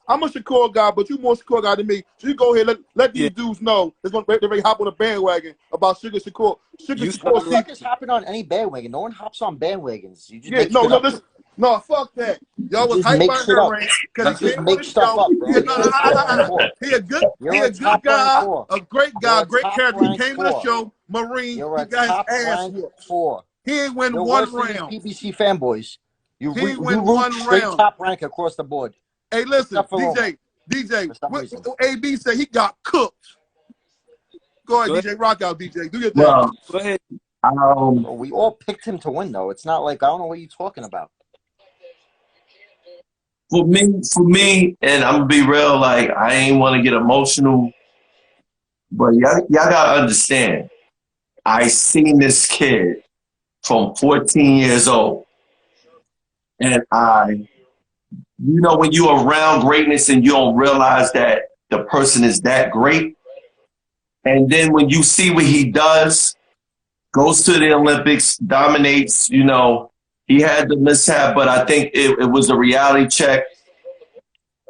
I'm a Shakur guy, but you more Shakur guy than me. So you go ahead, let these dudes know they're ready to hop on a bandwagon about Sugar Shakur. What the fuck is hopping on any bandwagon? No one hops on bandwagons. You just make fuck that. Y'all was hyped by her because he came on the show. He a good guy, a great guy, great character. He came to the show, Marine. He got his ass whooped. He ain't win one round. PBC fanboys. You win one straight round. Top rank across the board. Hey, listen, DJ. AB said he got cooked. Go ahead, DJ. Rock out, DJ. Do your thing. Well, go ahead. We all picked him to win, though. It's not like I don't know what you're talking about. For me, and I'm gonna be real. Like I ain't want to get emotional, but y'all gotta understand. I seen this kid from 14 years old, and when you're around greatness and you don't realize that the person is that great, and then when you see what he does, goes to the Olympics, dominates, he had the mishap, but I think it was a reality check.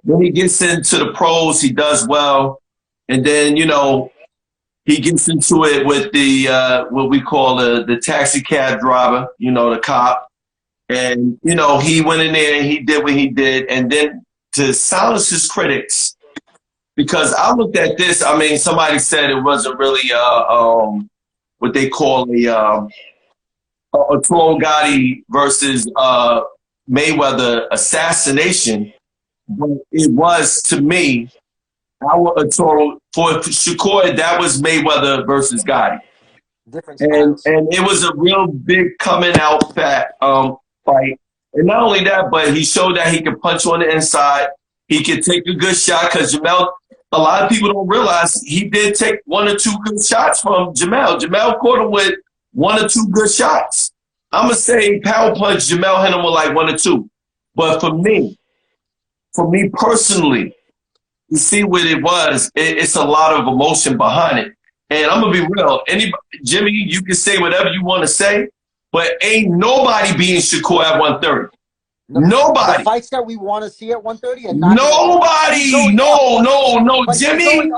When he gets into the pros, he does well. And then, he gets into it with the what we call the taxi cab driver, the cop. And, he went in there and he did what he did. And then to silence his critics, because I looked at this, I mean, somebody said it wasn't really what they call a Toro Gotti versus Mayweather assassination, but it was, to me, for Shakur, that was Mayweather versus Gotti. And it was a real big coming out fight. And not only that, but he showed that he could punch on the inside. He could take a good shot because Jamel, a lot of people don't realize he did take 1 or 2 good shots from Jamel. Jamel caught him with 1 or 2 good shots. I'm going to say power punch, Jamel hit him with like 1 or 2. But for me personally, you see what it was, it's a lot of emotion behind it. And I'm going to be real. Jimmy, you can say whatever you want to say, but ain't nobody beating Shakur at 130. Nobody. The fights that we want to see at 130 nobody. No, Jimmy.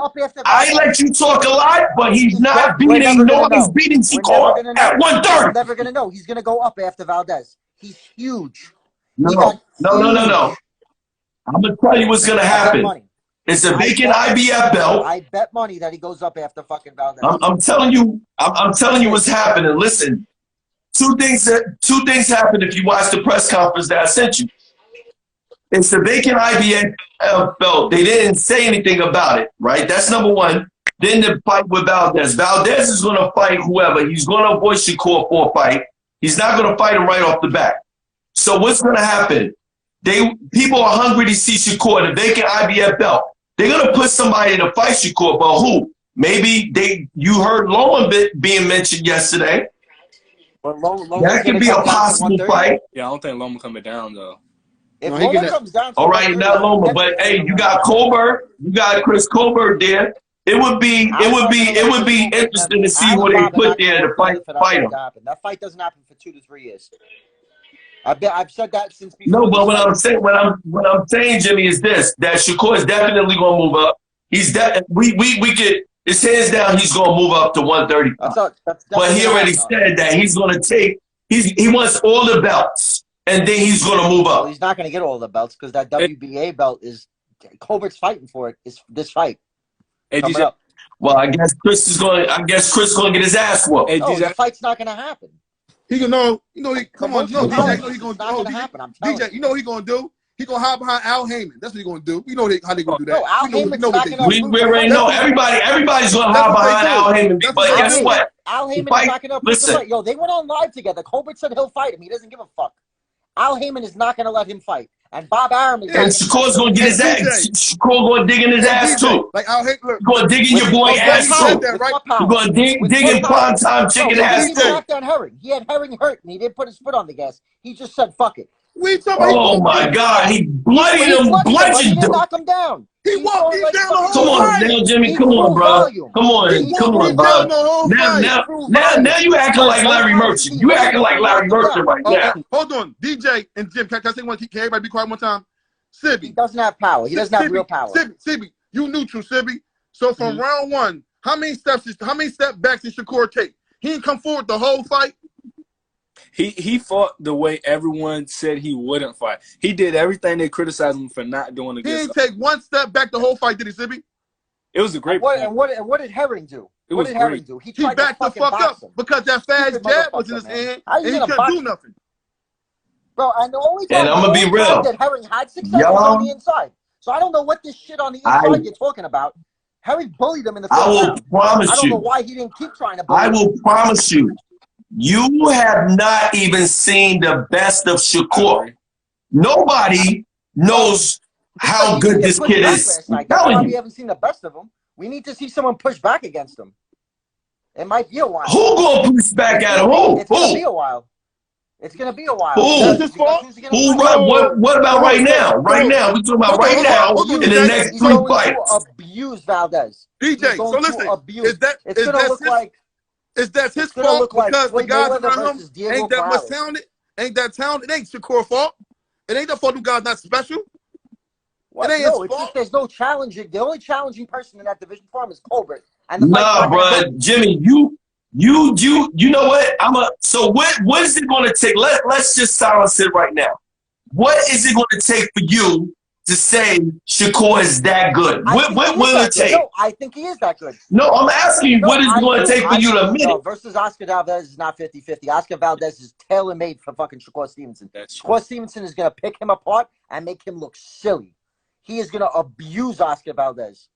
I let you talk a lot, but he's not beating. Nobody's beating Shakur at 130. We're never gonna know. He's gonna go up after Valdez. He's huge. No. I'm gonna tell you what's gonna happen. It's a vacant IBF belt. I bet money that he goes up after fucking Valdez. I'm telling you. I'm telling you what's happening. Listen. Two things happened if you watch the press conference that I sent you. It's the vacant IBF belt. They didn't say anything about it, right? That's number one. Then the fight with Valdez. Valdez is going to fight whoever. He's going to avoid Shakur for a fight. He's not going to fight him right off the bat. So what's going to happen? People are hungry to see Shakur, the vacant IBF belt. They're going to put somebody to fight Shakur, but who? Maybe you heard Loma being mentioned yesterday. That could be a possible fight. Yeah, I don't think Loma coming down though. If Loma comes down, all right, not Loma, but hey, you got Colbert, you got Chris Colbert there. It would be interesting to see who they put there to fight him. That fight doesn't happen for 2 to 3 years. I've said that since before. No, but what I'm saying, Jimmy, is this: that Shakur is definitely going to move up. We could. It's hands down, he's going to move up to 130. But he already said that he's going to take, he wants all the belts, and then he's going to move up. Well, he's not going to get all the belts because that WBA belt is, Colbert's fighting for it, is this fight. Hey, DJ, well, I guess Chris is going to get his ass whooped. Hey, no, the fight's not going to happen. He gonna know, come on, DJ, he's going to happen, I'm telling you. DJ, you know what he's going to do? He's going to hide behind Al Heyman. That's what he's going to do. You know how they're going to do that. No, Al Heyman's not going to. We already know. Everybody's going to hide behind Al Heyman. But guess what? Al Heyman is not going to. Listen. Yo, they went on live together. Colbert said he'll fight him. He doesn't give a fuck. Al Heyman is not going to let him fight. And Bob Arum is. And Shakur's going to get his ass. Shakur going to dig in his ass too. Like Al Heyman. He's going to dig in your boy ass too. He's going to dig in prime time chicken ass too. He had Herring hurt and he didn't put his foot on the gas. He just said fuck it. Oh my God! He bloodied him, bludgeoned him. He didn't knock him down. He walked him down the whole Come on, now, Jimmy. Come on, bro. Come on, bro. Now you acting like Larry Merchant. You acting like Larry Merchant right now. Hold on, DJ and Jim. Can I say one? Can everybody be quiet one time? Sibbie. He doesn't have power. He doesn't have real power. Sibbie, you neutral, Sibbie. So from round one, how many step backs did Shakur take? He didn't come forward the whole fight. He fought the way everyone said he wouldn't fight. He did everything they criticized him for not doing against. He didn't take one step back the whole fight, did he, Sibbie? It was a great and what did Herring do? What did Herring do? He backed the fuck up because that fast jab was in his hand and he couldn't do nothing. Bro, and the only time I'm gonna be real that Herring had success was on the inside. So I don't know what this shit on the inside you're talking about. Herring bullied him in the first round. I will promise you. I don't know why he didn't keep trying to bully him. I will promise you. You have not even seen the best of Shakur. Nobody knows how good this kid is. That's why we haven't seen the best of him. We need to see someone push back against him. It might be a while. Who gonna push back at him? Who? It's gonna be a while. It's gonna be a while. Who? Who? What about right now? Right now, we talking about right now in the next 3 fights. Abuse Valdez. DJ, so listen, is that his fault because the guys around him ain't that much talented? Ain't that talented? It ain't Shakur's fault. It ain't the fault them guys not special. What? It ain't No, his it's fault. just there's no challenging. The only challenging person in that division for him is Colbert. And Nah, bro, Jimmy, you know what? So what is it going to take? Let's just silence it right now. What is it going to take for you to say Shakur is that good? What will it take? No, I think he is that good. No, I'm asking you, what is it going to take for you to admit it? Versus Oscar Valdez is not 50-50. Oscar Valdez is tailor-made for fucking Shakur Stevenson. Shakur Stevenson is going to pick him apart and make him look silly. He is going to abuse Oscar Valdez.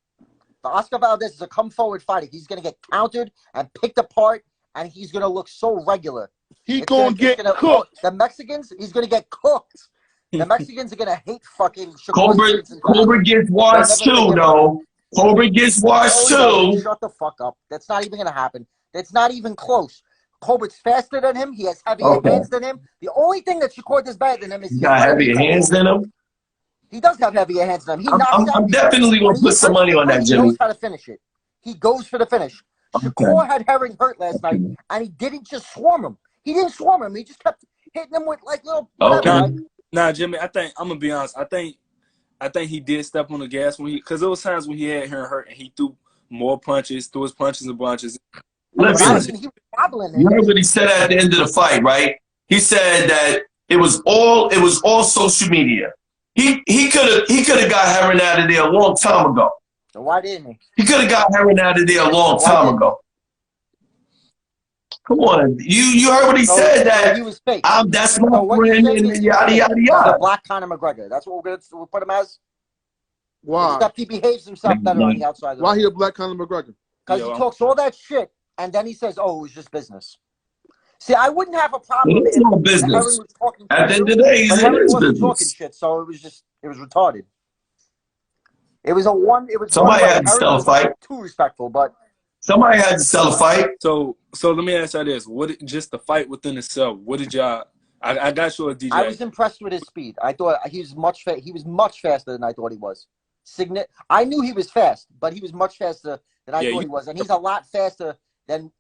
Oscar Valdez is a come-forward fighter. He's going to get countered and picked apart, and he's going to look so regular. He's going to get cooked. The Mexicans, he's going to get cooked. The Mexicans are going to hate fucking Shakur Stevenson. Cobra gets washed too, though. Cobra gets washed too. Shut the fuck up. That's not even going to happen. That's not even close. Cobra's faster than him. He has heavier hands than him. The only thing that Shakur does better than him is... He got heavier hands than him? He does have heavier hands than him. I'm definitely going to put some money on that, Jimmy. He knows how to finish it. He goes for the finish. Shakur had Herring hurt last night, and he didn't just swarm him. He didn't swarm him. He just kept hitting him with like little... Nah, Jimmy, I'm going to be honest. I think he did step on the gas when because there was times when he had Herring hurt, and he threw more punches, threw his punches and bunches. Listen, you heard what he said at the end of the fight, right? He said that it was all social media. He could have got Herring out of there a long time ago. So why didn't he? He could have got Herring out of there a long time ago. Come on, you heard what he said that he was fake. That's my friend and yada yada yada. The black Conor McGregor. That's what we'll put him as. Why? Except he behaves himself better on the outside. Why he a black Conor McGregor? Because he talks all that shit and then he says, "Oh, it was just business." See, I wouldn't have a problem. It's no business. At the end of the day, he's in his business. Talking shit, so it was retarded. It was somebody had to sell a fight. Too respectful, but somebody had to sell a fight. So let me ask you this: just the fight within itself? What did y'all? I got you a DJ. I was impressed with his speed. I thought he was much faster than I thought he was. I knew he was fast, but he was much faster than I thought he was, and he's a lot faster than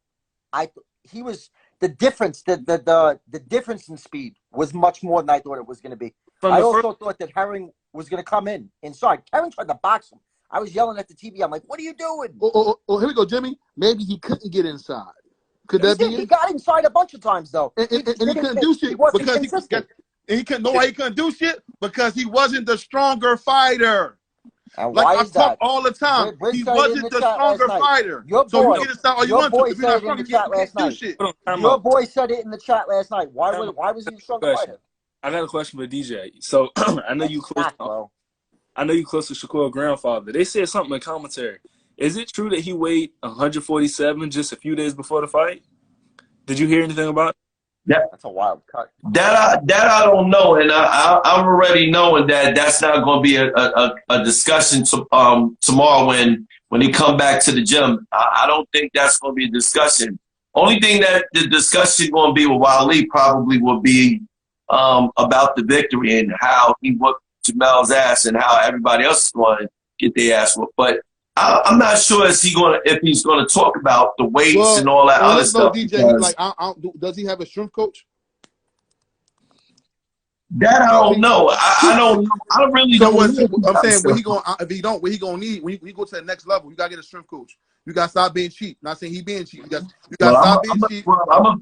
he was. The difference, the difference in speed was much more than I thought it was going to be. I also thought that Herring was going to come inside. Herring tried to box him. I was yelling at the TV. I'm like, "What are you doing?" Oh, here we go, Jimmy. Maybe he couldn't get inside. Could that be it? He got inside a bunch of times though, and he couldn't do shit because he couldn't. Know why he couldn't do shit? Because he wasn't the stronger fighter. And like why I is that? talk all the time. He wasn't the stronger fighter. Your boy, so you get inside all you want to. If you're not strong, you can't do shit. Your boy said it in the chat last night. Why was he a stronger fighter? I got a question for DJ. So I know you close. I know you close to Shakur's grandfather. They said something in commentary. Is it true that he weighed 147 just a few days before the fight? Did you hear anything about it? Yeah, that's a wild cut. That I don't know, and I'm already knowing that that's not going to be a discussion tomorrow when he come back to the gym. I don't think that's going to be a discussion. Only thing that the discussion going to be with Wally probably will be about the victory and how he whooped Jamel's ass and how everybody else is going to get their ass whooped. But I'm not sure if he's going to talk about the weights and all that other stuff. DJ, does he have a strength coach? That I don't know. I don't know. I really don't know. I'm saying when he going if he don't, what he gonna need when he go to the next level, you gotta get a strength coach. You gotta stop being cheap. Not saying he being cheap. You gotta stop being cheap. I'm gonna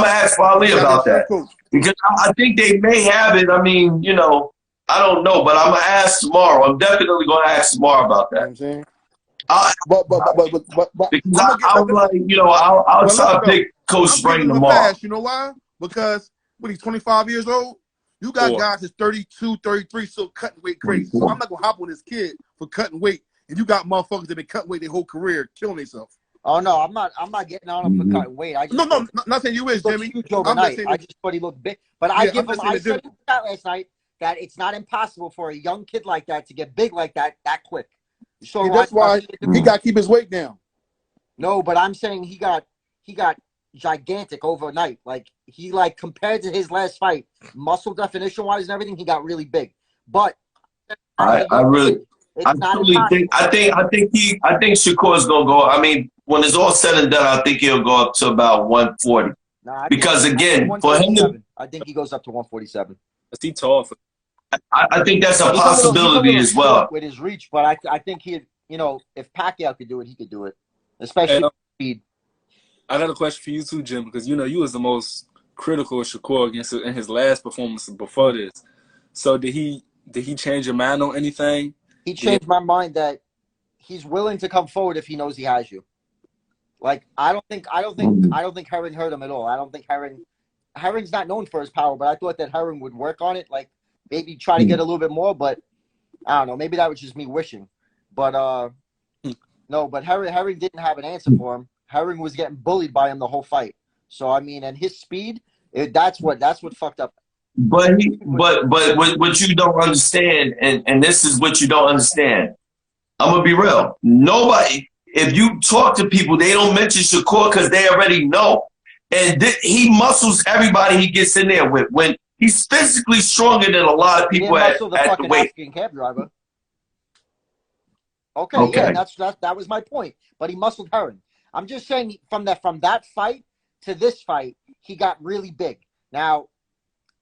ask Ali about that. Because I think they may have it. I mean, you know, I don't know, but I'm gonna ask tomorrow. I'm definitely gonna ask tomorrow about that. You know what I'm saying? Because I'm like, you know, I'll try to pick Coach Spring tomorrow. You know why? Because when he's 25 years old, you got guys that's 32, 33, still cutting weight crazy. So I'm not gonna hop on this kid for cutting weight, and you got motherfuckers that been cutting weight their whole career, killing themselves. Oh no, I'm not getting on him for cutting weight. I just not saying you is, Jimmy. I just thought he looked big, but I give him. I said that last night that it's not impossible for a young kid like that to get big like that quick. So that's why he got to keep his weight down. No, but I'm saying he got gigantic overnight. Like he compared to his last fight, muscle definition wise and everything, he got really big. But I think Shakur's gonna go. I mean, when it's all said and done, I think he'll go up to about 140. Because again, for him, I think he goes up to 147. Is he tall? I think that's a possibility as well with his reach. But I think he, you know, if Pacquiao could do it, he could do it, especially speed. I got a question for you too, Jim, because you know you was the most critical of Shakur in his last performance before this. So did he change your mind on anything? He changed my mind that he's willing to come forward if he knows he has you. Like I don't think Herring hurt him at all. I don't think Herring's not known for his power, but I thought that Herring would work on it, like maybe try to get a little bit more. But I don't know. Maybe that was just me wishing. But no. But Herring didn't have an answer for him. Herring was getting bullied by him the whole fight. So I mean, and his speed, that's what fucked up. But what you don't understand, and this is what you don't understand. I'm gonna be real. Nobody, if you talk to people, they don't mention Shakur because they already know. And he muscles everybody he gets in there with. When he's physically stronger than a lot of people at the weight. African cab driver. Okay, yeah, that was my point. But he muscled Herring. I'm just saying from that fight to this fight, he got really big. Now,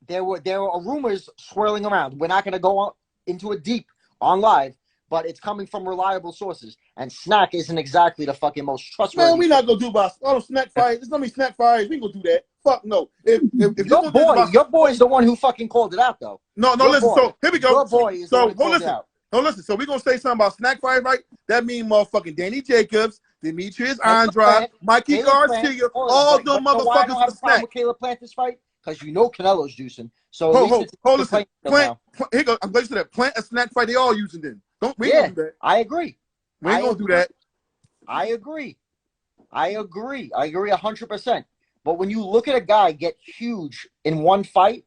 there were rumors swirling around. We're not going to go into it deep on live, but it's coming from reliable sources. And Snack isn't exactly the fucking most trustworthy. Man, we not going to do about snack fights. There's going to be snack fights. We ain't going to do that. Fuck no. If your boy's the one who fucking called it out, though. No, listen. So here we go. Your boy is the one who called it out. No, listen. So we're going to say something about snack fight, right? That means motherfucking Danny Jacobs, Demetrius Andrade, Mikey Garcia, all them motherfuckers for snack. With Caleb Plant this fight? Because you know Canelo's juicing. So hold on. Here go. I'm glad you said that. Plant a snack fight. They all using then. We ain't gonna do that. I agree. We ain't gonna do that. I agree 100%. But when you look at a guy get huge in one fight,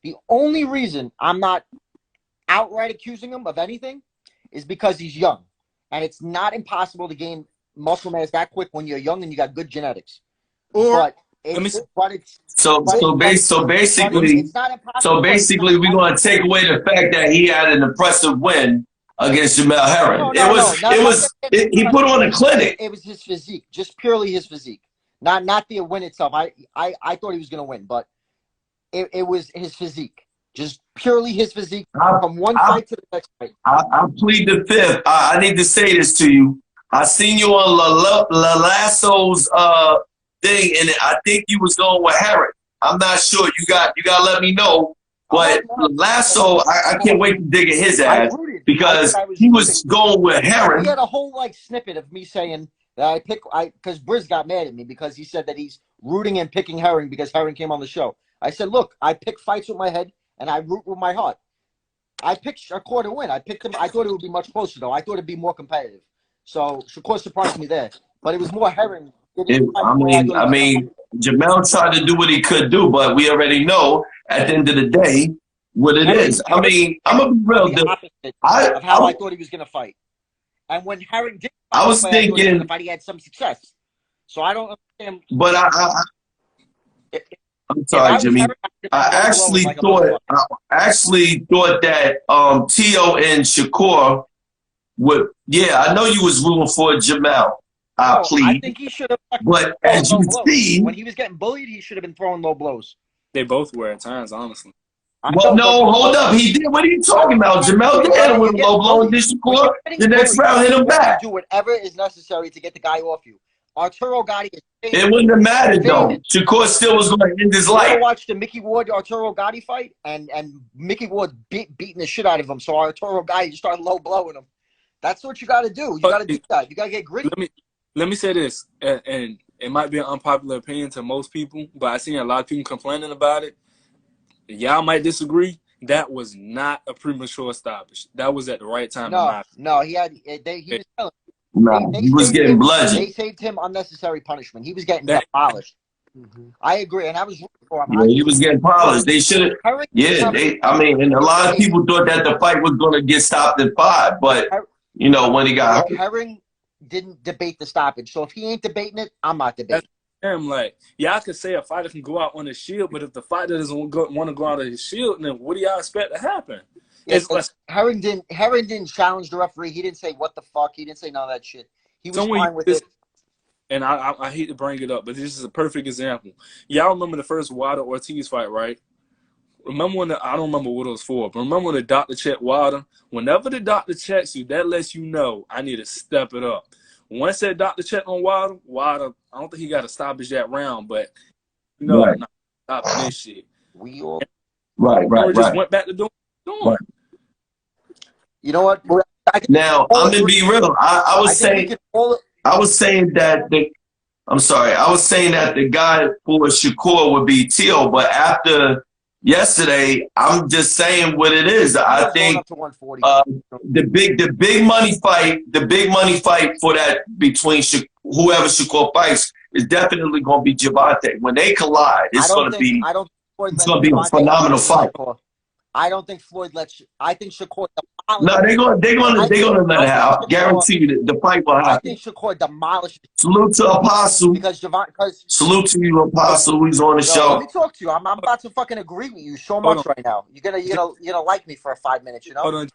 the only reason I'm not outright accusing him of anything is because he's young. And it's not impossible to gain muscle mass that quick when you're young and you got good genetics. So basically we're going to take away the fact that he had an impressive win against Jamel Herring. He put on a clinic. It was his physique, just purely his physique, not the win itself. I thought he was going to win, but it was his physique, just purely his physique from one fight to the next fight. I plead the fifth. I need to say this to you. I seen you on La Lasso's thing, and I think you was going with Herring. I'm not sure. You got to let me know. But Lasso, I can't wait to dig at his ass because he was going with Herring. He had a whole snippet of me saying that because Briz got mad at me because he said that he's rooting and picking Herring because Herring came on the show. I said, look, I pick fights with my head and I root with my heart. I picked Shakur to win. I picked him. I thought it would be much closer though. I thought it'd be more competitive. So Shakur surprised me there, but it was more Herring. I mean, Jamel tried to do what he could do, but we already know at the end of the day what it is. I mean, I'm gonna be real. I thought he was gonna fight, and when Herring did, I was thinking he had some success. So I don't understand. But I'm sorry, Jimmy. I actually thought that Tio and Shakur would. Yeah, I know you was rooting for Jamel. I plead. I think he should have. But as you see, when he was getting bullied, he should have been throwing low blows. They both were at times, honestly. Well, no, hold up. He did. What are you talking about? Jamel did hit him with a low blow and Shakur. The next round hit him back. Do whatever is necessary to get the guy off you. Arturo Gatti is famous. It wouldn't have mattered, though. Shakur still was going to end his life. I watched the Mickey Ward-Arturo Gatti fight, and Mickey Ward beating the shit out of him, so Arturo Gatti started low blowing him. That's what you got to do. You got to do that. You got to get gritty. Let me say this, and it might be an unpopular opinion to most people, but I seen a lot of people complaining about it. Y'all might disagree. That was not a premature stoppage. That was at the right time. No, he was telling. He was getting bludgeoned. They saved him unnecessary punishment. He was getting demolished. I agree, and I was rooting for him. Yeah, he was getting polished. They should have. Yeah, and a lot of people thought that the fight was going to get stopped at 5, but when he got hurt. Herring didn't debate the stoppage, so if he ain't debating it, I'm not debating. I'm like, y'all could say a fighter can go out on his shield, but if the fighter doesn't want to go out on his shield, then what do y'all expect to happen? Yeah, Herring didn't challenge the referee. He didn't say what the fuck. He didn't say none of that shit. He was fine with it. And I hate to bring it up, but this is a perfect example. Y'all remember the first Wilder Ortiz fight, right? Remember when I don't remember what it was for, but remember when the doctor checked Wilder? Whenever the doctor checks you, that lets you know I need to step it up. Once that doctor checked on Wilder, I don't think he got to stoppage that round, but right. Not stopping this shit. Right. Just went back to doing. Right. You know what? Now I'm gonna be real. I was saying that the guy for Shakur would be Teal, but after yesterday, I'm just saying what it is. I think the big money fight for that between whoever Shakur fights is definitely going to be Devonte. When they collide, it's going to be a phenomenal fight. I don't think Floyd lets. I think Shakur. No, they're gonna let it happen. Guarantee you that the fight will happen. I think Shakur demolishes. Salute to Apostle. Because salute to you, Apostle. Who's on the show? Let me talk to you. I'm about to fucking agree with you so much right now. You're gonna like me for 5 minutes. Hold on.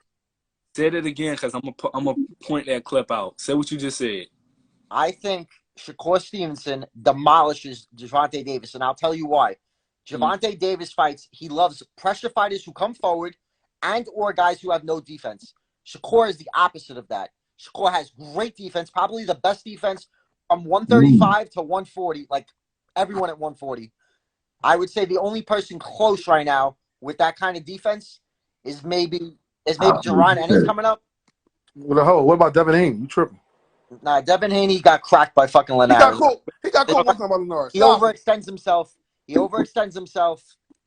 Say that again, because I'm gonna point that clip out. Say what you just said. I think Shakur Stevenson demolishes Devonte Davis, and I'll tell you why. Devonte Davis fights. He loves pressure fighters who come forward or guys who have no defense. Shakur is the opposite of that. Shakur has great defense, probably the best defense from 135 to 140, like everyone at 140. I would say the only person close right now with that kind of defense is maybe Jerron Ennis coming up. What about Devin Haney? You tripping? Nah, Devin Haney got cracked by fucking Linares. He got caught one time by Linares. He overextends himself.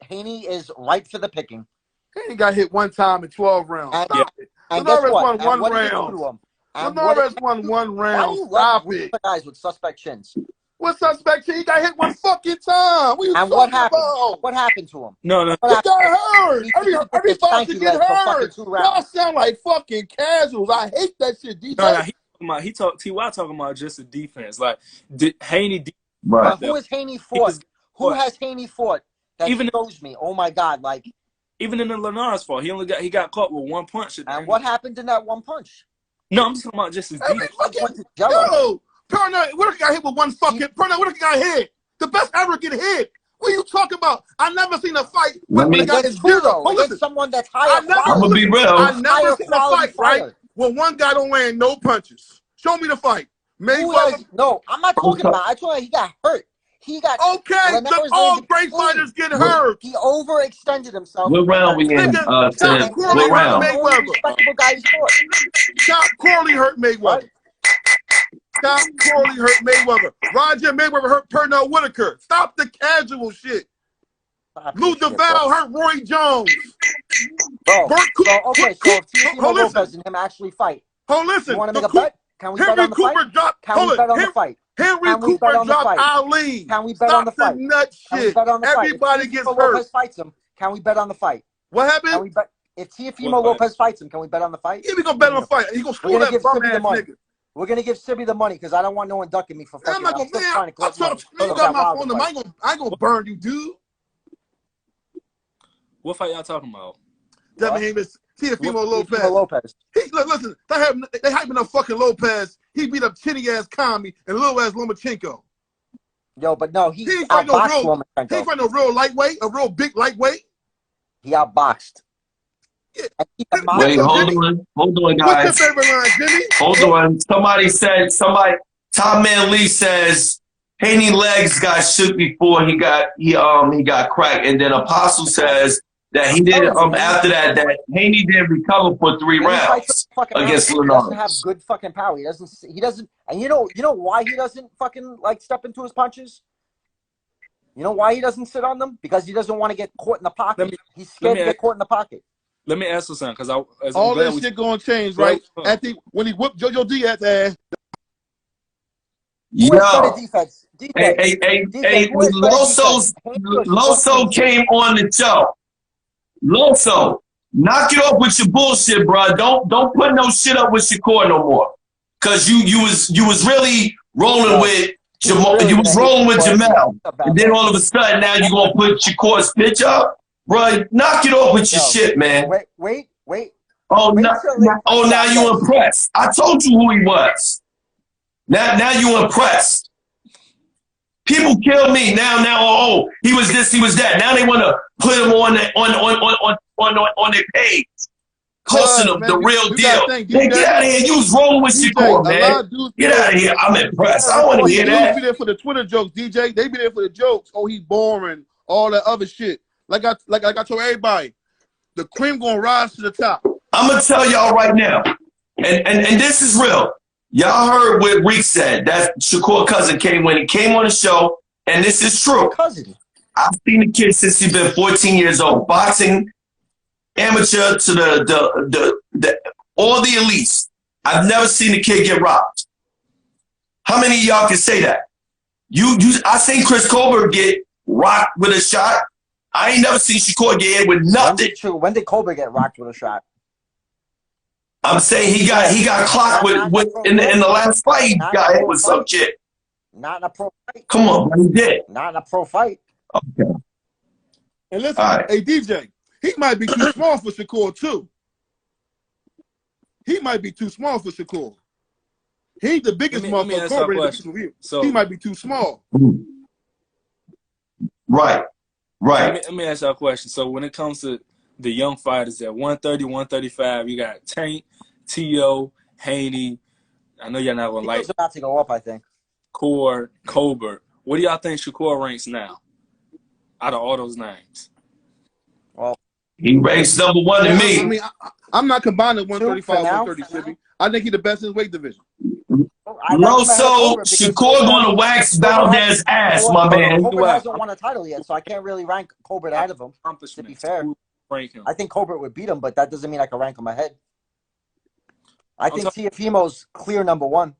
Haney is ripe for the picking. Haney got hit one time in 12 rounds. Stop it. And Linares won one round. Linares won one round. Stop it. Guys with suspect chins. What suspect chin? He got hit one fucking time. What happened? What happened to him? No. He got hurt. Every boxer get hurt. Y'all sound like fucking casuals. I hate that shit. DJ. No, T.Y. talking about just the defense. Like, Haney. Right. Who has Haney fought? Who has Haney fought? That even shows me. Oh my God! Like even in the Linares fight, he got caught with one punch. And what happened in that one punch? No, I'm just talking about just his defense. Yo, Paranoid, what if got hit with one fucking Paranoid? What if got hit? The best ever get hit. What are you talking about? I never seen a fight when the guy is zero. Against someone that's higher. I'm gonna be real. I never seen a fight right when one guy don't land no punches. Show me the fight. No, I'm not talking about. I told you he got hurt. All great fighters get hurt. He overextended himself. What round we in? What round? Top Corley hurt Mayweather. Top Corley hurt Mayweather. Roger Mayweather hurt Pernell Whitaker. Stop the casual shit. Lou DeVal hurt Roy Jones. Okay, so if Teofimo Lopez and him actually fight, listen. You want to make a bet? Can we bet on the fight? Can we bet on the fight? Henry Cooper dropped Ali. Can we bet on the fight? Nut shit. Everybody gets hurt. Lopez fights him. Can we bet on the fight? What happened? If Teofimo Lopez fights him, can we bet on the fight? Yeah, we gonna bet on the fight. He gonna school that bum ass nigga. We're gonna give Sibbie the money because I don't want no one ducking me for fucking. I'm not gonna. Man, you got my phone number. I ain't gonna burn you, dude. What fight y'all talking about? Devin Haney, Teofimo Lopez. Listen, they hyping up fucking Lopez. He beat up chinny ass Kami and little ass Lomachenko. Yo, but no, he ain't fight outboxed He ain't fight no real lightweight, a real big lightweight. He outboxed. Yeah. Wait, hold on, guys. What's your favorite line, Jimmy? Hold on. Tom Man Lee says Haney legs got shook before he got cracked, and then Apostle saes that he didn't after that Haney didn't recover for 3 rounds against Linares. He doesn't have good fucking power. He doesn't, and you know why he doesn't fucking like step into his punches? You know why he doesn't sit on them? Because he doesn't want to get caught in the pocket. He's scared to get caught in the pocket. Let me ask you something, because all this shit gonna change, right? When he whooped JoJo Diaz's ass. Yo, hey, Loso came on the show. Loso, knock it off with your bullshit, bro. Don't put no shit up with Shakur no more, cause you was really rolling with Jamal. You was rolling with Jamel, and then all of a sudden now you gonna put Shakur's pitch up. Bro, knock it off with your shit, man. Wait. Oh, now you impressed. I told you who he was. Now you impressed. People kill me. Now, he was this, he was that. Now they want to put him on their page. Costing them the real deal. Man, get out of here. You was rolling with Shakur, man. Get out of here. I'm impressed. I want to hear that. They be there for the Twitter jokes, DJ. They be there for the jokes. Oh, he boring. All that other shit. Like I told everybody, the cream gonna rise to the top. I'm gonna tell y'all right now, and this is real. Y'all heard what Reek said. That Shakur cousin came when he came on the show, and this is true. Cousin. I've seen the kid since he's been 14 years old, boxing, amateur to the all the elites. I've never seen the kid get robbed. How many of y'all can say that? I seen Chris Colbert get rocked with a shot. I ain't never seen Shakur get hit with nothing. When did Colbert get rocked with a shot? I'm saying he got clocked with in the last fight. He got hit with some shit. Not in a pro fight. Come on, man, he did. Not in a pro fight. Okay. And listen, hey DJ, he might be too small for Shakur too. He might be too small for Shakur. He ain't the biggest motherfucker. So he might be too small. Right. Let me ask y'all a question. So when it comes to the young fighters at 130, 135, you got Tank, T.O., Haney. I know y'all not going to like. He's about to go up, I think. Colbert. What do y'all think Shakur ranks now? Out of all those names. Well, he ranks number 1 to me. I mean, I'm not combining 135, 130, Sibbie. I think he's the best in his weight division. So Shakur going to wax Valdez's ass, my man. Colbert hasn't won a title yet, so I can't really rank Colbert ahead of him, to be fair. I think Colbert would beat him, but that doesn't mean I can rank him ahead. I think Teofimo's clear number 1.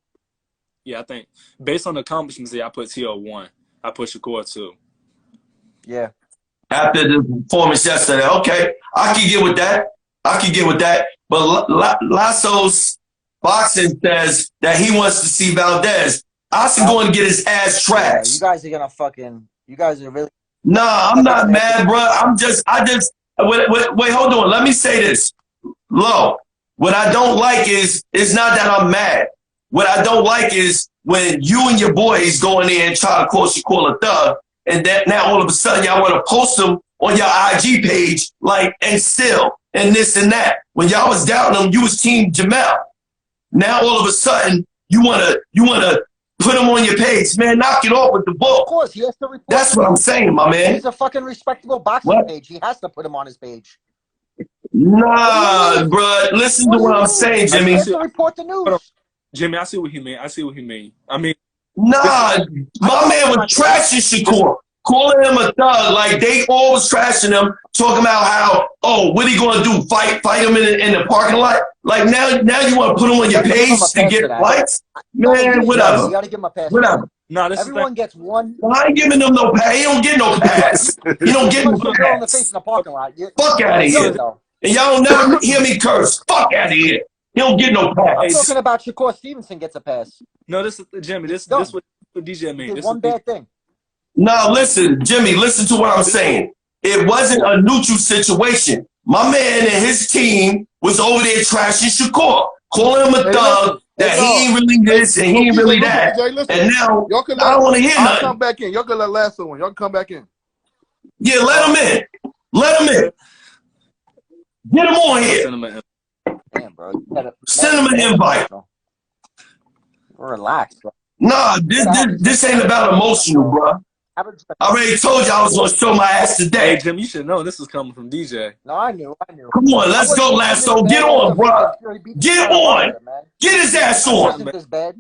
Yeah, I think based on the accomplishments, I put T.O. 1. I put Shakur 2. Yeah. After the performance yesterday, okay, I can get with that. But Lasso's boxing says that he wants to see Valdez. Austin going to get his ass trashed. You guys are gonna fucking. You guys are really. Nah, I'm not mad, bro. Wait, hold on. Let me say this. Low. What I don't like is, it's not that I'm mad. What I don't like is when you and your boys go in there and try to call a thug, and that now all of a sudden y'all want to post them on your IG page, like, and still, and this and that. When y'all was doubting them, you was Team Jamel. Now all of a sudden you wanna put him on your page, man. Knock it off with the book. Of course, he has to report. That's what I'm saying, my man. He's a fucking respectable boxing page. He has to put him on his page. Nah, bro. Listen to what I'm saying, Jimmy. He has to report the news. Jimmy, I see what he mean. I mean, nah, my man was trashing Shakur, calling him a thug. Like, they always trashing him, talking about how, what he gonna do? Fight him in the parking lot? Like, now you want to put him on your page to get likes? Man, whatever. You gotta give him a pass. Whatever. No, everyone gets one. I ain't giving him no pass. He don't get no pass. He don't get no pass. On the face in the parking lot. Fuck out of here. And y'all don't never hear me curse. Fuck out of here. He don't get no pass. I'm talking about Shakur Stevenson gets a pass. No, this is Jimmy. This what DJ mean. This one bad thing. No, listen, Jimmy. Listen to what I'm saying. It wasn't a neutral situation. My man and his team was over there trashing Shakur, calling him a thug, that he ain't really this and he ain't really that. And now I don't want to hear nothing. I'll come back in. Y'all can let Lasso one. Y'all can come back in. Yeah, let him in. Let him in. Get him on here. Send him an Damn, bro. Send him an invite. Relax, bro. Nah, this ain't about emotional, bro. I already told you I was gonna show my ass today. Hey, Jim, you should know this is coming from DJ. No, I knew. Come on, let's go, Lasso. Get on, bro. Get on. Get his ass on. I wasn't this bad.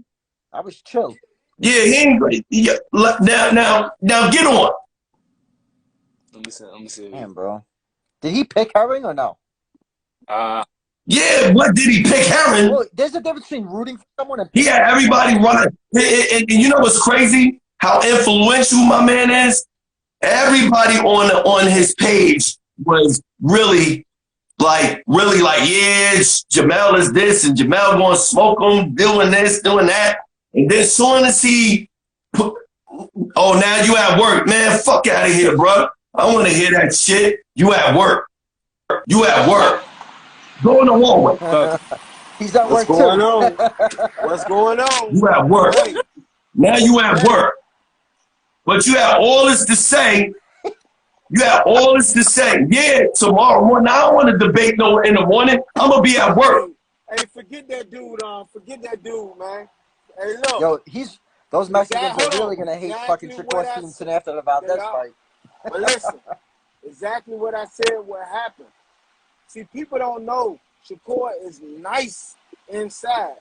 I was chill. Yeah, he ain't great. Yeah, now, get on. Let me see. Damn, bro. Did he pick Herring or no? Yeah, what did he pick Herring? Well, there's a difference between rooting for someone and he had everybody running. And you know what's crazy? How influential my man is? Everybody on his page was really like, yeah, Jamel is this and Jamel going to smoke him, doing this, doing that. And then soon as he put, oh, now you at work. Man, fuck out of here, bro. I don't want to hear that shit. You at work. You at work. Go in the hallway. He's at work too. What's going on? You at work. Now you at work. But you have all this to say. You have all this to say. Yeah, tomorrow morning. I don't want to debate no in the morning. I'm going to be at work. Hey, forget that dude, forget that dude, man. Hey, look. Yo, those Mexicans are really going to hate fucking Shakur Stevenson after the Valdez fight. But listen, exactly what I said what happened. See, people don't know Shakur is nice inside.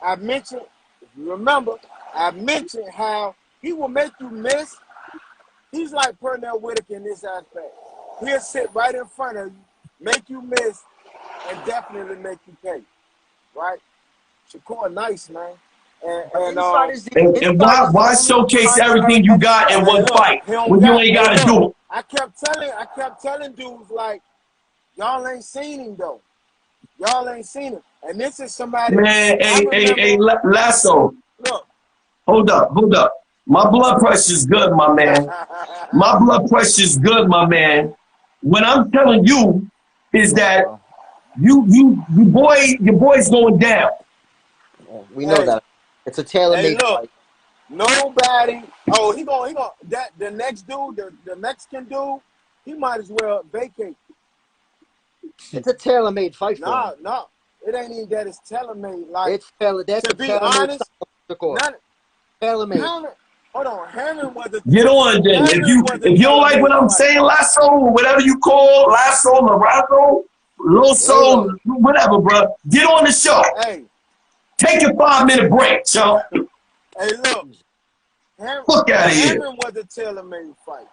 I mentioned, if you remember, I mentioned how he will make you miss. He's like Pernell Whitaker in this aspect. He'll sit right in front of you, make you miss, and definitely make you pay. Right? Shakur nice, man. And why showcase everything you got in one fight when you ain't got to do it? I kept telling dudes like, y'all ain't seen him though. Y'all ain't seen him. And this is somebody. Man, hey, Lasso. Look. Hold up. My blood pressure's good, my man. My blood pressure's good, my man. What I'm telling you is that your boy's going down. We know that. It's a tailor-made fight. Nobody. Oh, he going that the next dude, the Mexican dude, he might as well vacate. It's a tailor-made fight. No, it ain't even that it's tailor-made. Like it's tailor-made. To be honest, tailor-made. Hold on, Herman was a. Get on then. If you don't like what I'm saying, Lasso, or whatever you call Lasso, Lorazo, Loso, whatever, bro. Get on the show. Hey. Take a 5-minute break, Shaun. Hey, look. Fuck out of here. Herman was a tailor-made fight.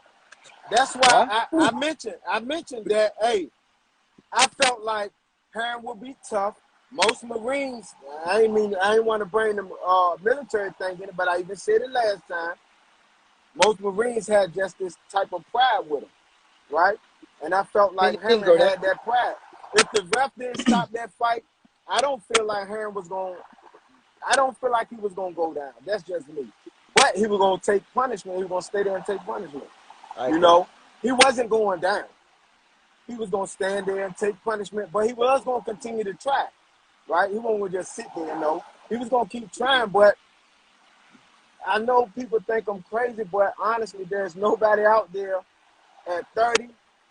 That's why I mentioned that, hey, I felt like Herman would be tough. Most Marines, I ain't want to bring the military thing in it, but I even said it last time. Most Marines had just this type of pride with them, right? And I felt like Herman had that pride. If the ref didn't stop that fight, I don't feel like Herman was going. I don't feel like he was going to go down. That's just me. But he was going to take punishment. He was going to stay there and take punishment. You know, he wasn't going down. He was going to stand there and take punishment, but he was going to continue to try. Right? He wasn't going to just sit there, you know. He was going to keep trying, but I know people think I'm crazy, but honestly, there's nobody out there at 30,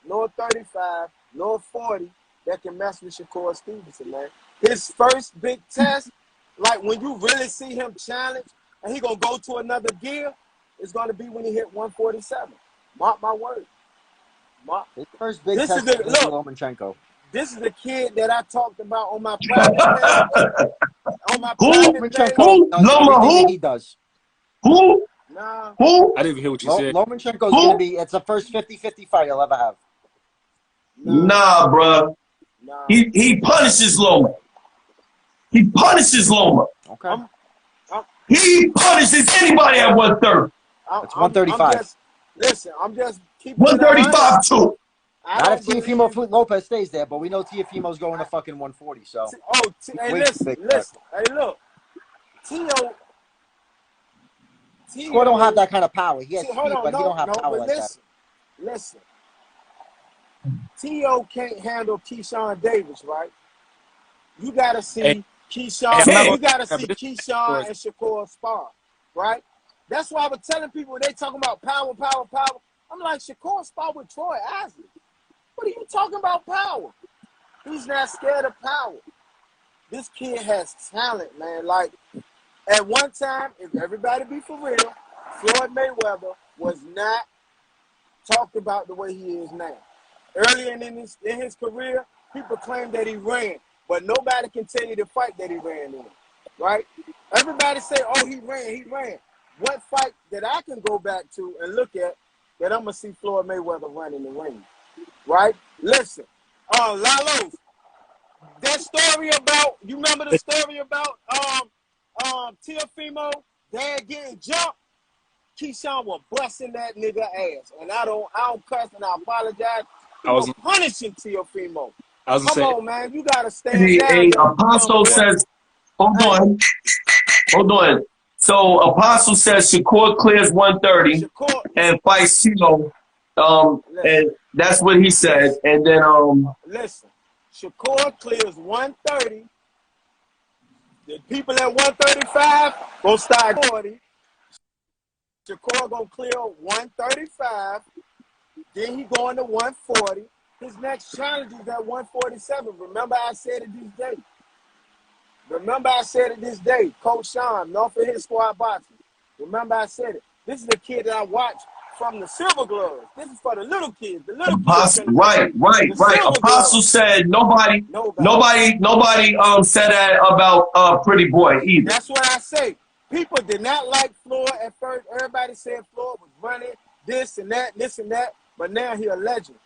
nor 35, nor 40 that can mess with Shakur Stevenson, man. His first big test, like when you really see him challenge and he going to go to another gear, it's going to be when he hit 147. Mark my word. His first big test is Lomachenko. This is the kid that I talked about on my private page. On my private page. Who? Loma who? He does. Who? Nah. Who? I didn't even hear what you said. Lomachenko's going to be, it's the first 50-50 fight he'll ever have. Nah, bro. Nah. He punishes Loma. He punishes Loma. Okay. He punishes anybody at 130. It's 135. I'm just keeping 135 too. Not if Teofimo Lopez stays there, but we know Teofimo's going to fucking 140. So. Hey, listen. Hey, look. Shakur don't have that kind of power. He has speed, but he don't have power like that. Listen. T.O. can't handle Keyshawn Davis, right? You got to see. Hey, Keyshawn, you gotta see Keyshawn and Shakur spar, right? That's why I was telling people when they talking about power. I'm like, Shakur spar with Troy Isley. What are you talking about power? He's not scared of power. This kid has talent, man. Like, at one time, if everybody be for real, Floyd Mayweather was not talked about the way he is now. Earlier in his career, people claimed that he ran, but nobody can tell you the fight that he ran in, right? Everybody say, oh, he ran. What fight that I can go back to and look at that I'm going to see Floyd Mayweather run in the ring, right? Listen, Lalos, that story about, you remember the story about Teofimo, dad getting jumped? Keyshawn was busting that nigga ass. And I don't cuss and I apologize. He was punishing Teofimo. Come on, man. You got to stand down. Apostle says, hold on. So Apostle says Shakur clears 130 and fights Tito. And that's what he said. And then listen, Shakur clears 130. The people at 135 gonna start 40. Shakur gonna clear 135. Then he going to 140. His next challenge is at 147. Remember I said it this day. Coach Shaun, known for his squad boxing. Remember I said it. This is the kid that I watched from the Silver Gloves. This is for the little kids. The little kids. Right. Apostle said nobody said that about Pretty Boy either. That's what I say. People did not like Floyd at first. Everybody said Floyd was running this and that. But now he a legend.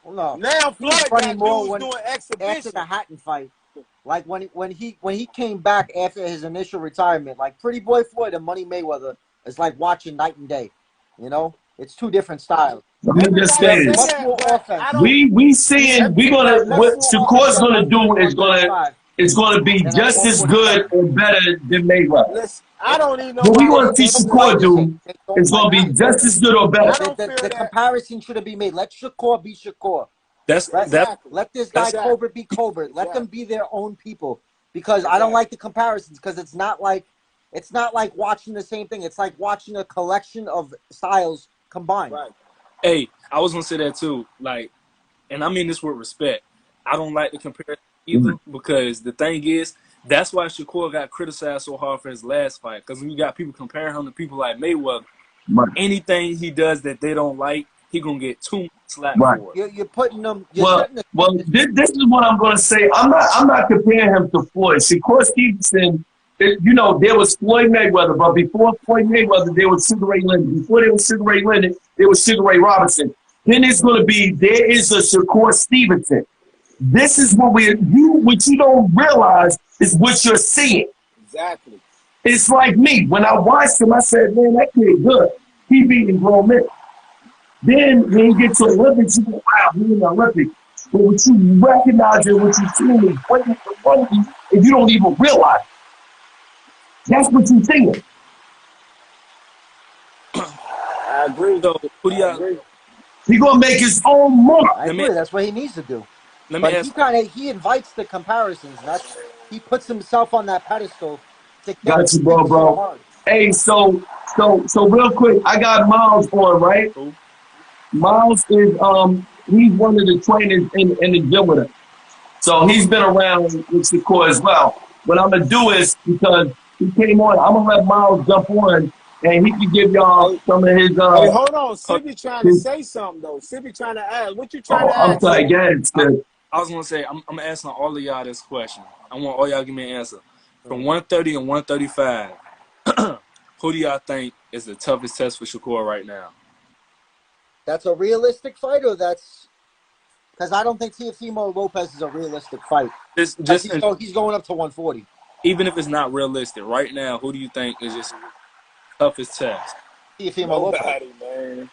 No. Now Floyd got dudes doing exhibitions. After the Hatton fight, like when he came back after his initial retirement, like Pretty Boy Floyd and Money Mayweather is like watching night and day. You know, it's two different styles. I'm just saying. We seeing what Shakur's gonna do is gonna be just as good or better than Mayweather. Listen, I don't even know what we want to see Shakur do is going to be just as good or better. The comparison shouldn't be made. Let Shakur be Shakur. Let this guy Cobra be Cobra. Let them be their own people. Because I don't like the comparisons. Because it's not like watching the same thing. It's like watching a collection of styles combined. Right. Hey, I was gonna say that too. Like, and I mean this with respect. I don't like the comparison either because the thing is, that's why Shakur got criticized so hard for his last fight. Because when you got people comparing him to people like Mayweather, anything he does that they don't like, he gonna get too slack for it. You're putting them. This is what I'm gonna say. I'm not comparing him to Floyd. Shakur Stevenson. You know, there was Floyd Mayweather, but before Floyd Mayweather, there was Sugar Ray Leonard. Before there was Sugar Ray Leonard, there was Sugar Ray Robinson. Then it's going to be, there is a Shakur Stevenson. This is what what you don't realize is what you're seeing. Exactly. It's like me. When I watched him, I said, man, that kid good. He beating grown men. Then when you get to Olympics, you go, wow, he's in the Olympics. But what you recognize and what you see is waiting in front of you, and you don't even realize it. That's what you're saying. I agree. So, who do y'all? He's gonna make his own mark. I agree. That's what he needs to do. He invites the comparisons. He puts himself on that pedestal. Got you, bro. Hey, so real quick, I got Miles on, right? Cool. Miles is he's one of the trainers in the gym with us. So he's been around with Shakur as well. What I'm gonna do is, because he came on, I'm gonna let Miles jump on and he can give y'all some of his Hey, hold on, Sibbie trying to say something though. Sibbie trying to ask. What you trying to ask? I'm sorry, again. I was gonna say I'm asking all of y'all this question. I want all y'all to give me an answer. From 130 and 135, who do y'all think is the toughest test for Shakur right now? That's a realistic fight, or that's because I don't think Teofimo Lopez is a realistic fight. He's going up to 140. Even if it's not realistic, right now, who do you think is just toughest test? Nobody, man.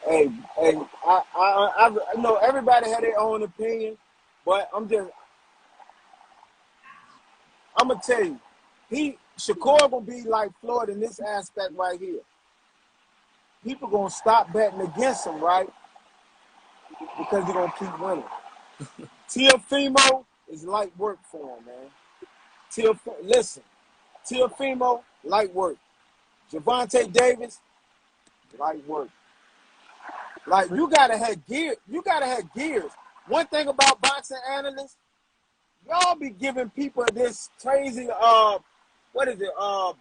Hey, I know everybody had their own opinion, but I'm gonna tell you, Shakur gonna be like Floyd in this aspect right here. People gonna stop betting against him, right? Because he's gonna keep winning. Teofimo is light work for him, man. Listen, Teofimo, light work. Devonte Davis, light work. Like, you gotta have gear. You gotta have gears. One thing about boxing analysts, y'all be giving people this crazy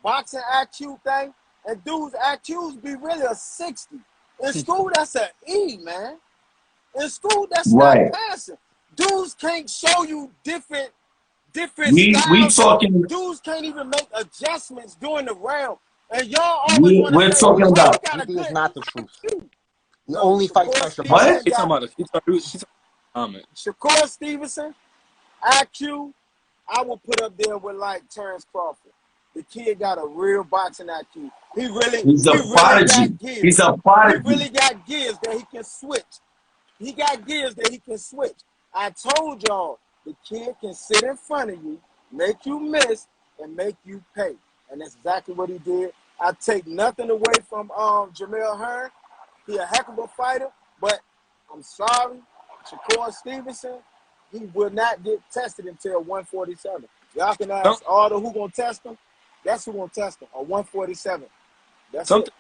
boxing IQ thing, and dudes' IQs be really a 60. In school, that's an E, man. In school, that's not passing. Dudes can't show you different styles. Dudes can't even make adjustments during the round. And y'all always want to say, talking about. It is not the truth. He only fights pressure. What? He's talking about Shakur Stevenson, IQ, I will put up there with like Terrence Crawford. The kid got a real boxing IQ. He's a prodigy. He's a prodigy. He really got gears that he can switch. He got gears that he can switch. I told y'all, the kid can sit in front of you, make you miss, and make you pay. And that's exactly what he did. I take nothing away from Jamel Hearn. He a heck of a fighter, but I'm sorry, Shakur Stevenson, he will not get tested until 147. Y'all can ask all the who gonna test him. That's who gonna test him, a 147. That's something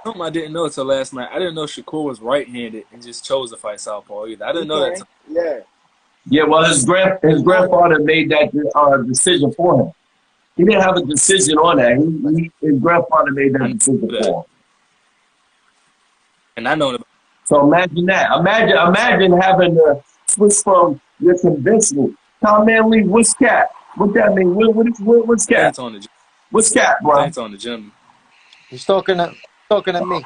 I didn't know until last night. I didn't know Shakur was right-handed and just chose to fight southpaw either. I didn't know that. Yeah, well, his grandfather made that decision for him. He didn't have a decision on that. His grandfather made that decision for him. And I know that. So imagine that. Imagine having to switch from your conventional. Tom Manley, what's cap? What that mean? What's cap? What's cap, bro? It's on the gym. He's talking to me.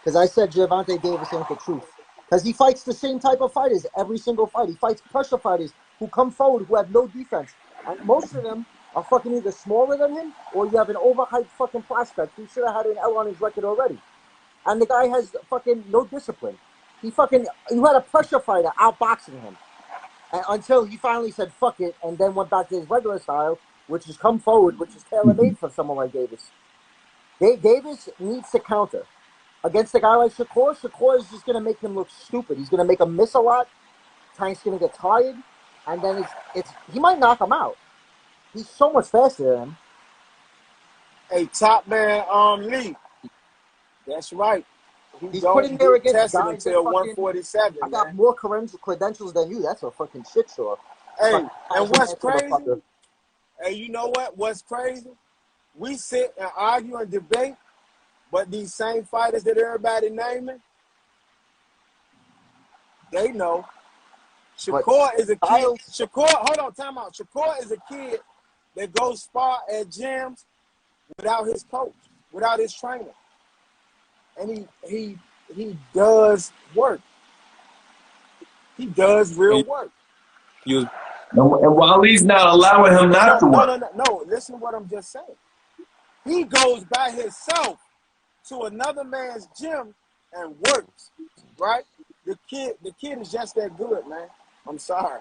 Because I said Devonte Davis ain't the truth. Because he fights the same type of fighters every single fight. He fights pressure fighters who come forward, who have no defense. And most of them are fucking either smaller than him or you have an overhyped fucking prospect who should have had an L on his record already. And the guy has fucking no discipline. You had a pressure fighter outboxing him. And until he finally said, fuck it, and then went back to his regular style, which is come forward, which is tailor-made for someone like Davis. Davis needs to counter. Against a guy like Shakur, Shakur is just going to make him look stupid. He's going to make him miss a lot. Tank's going to get tired. And then he might knock him out. He's so much faster than him. Hey, top man, Lee. That's right. He's putting there against guys until 147. I got more credentials than you. That's a fucking shit show. Hey, and what's crazy? Hey, you know what? What's crazy? We sit and argue and debate, but these same fighters that everybody naming, they know. Shakur is a kid. Hold on, time out. Shakur is a kid that goes spar at gyms without his coach, without his trainer. And he does work. He does real work. And while he's not allowing him not to work. No, listen to what I'm just saying. He goes by himself to another man's gym and works, right? The kid is just that good, man. I'm sorry.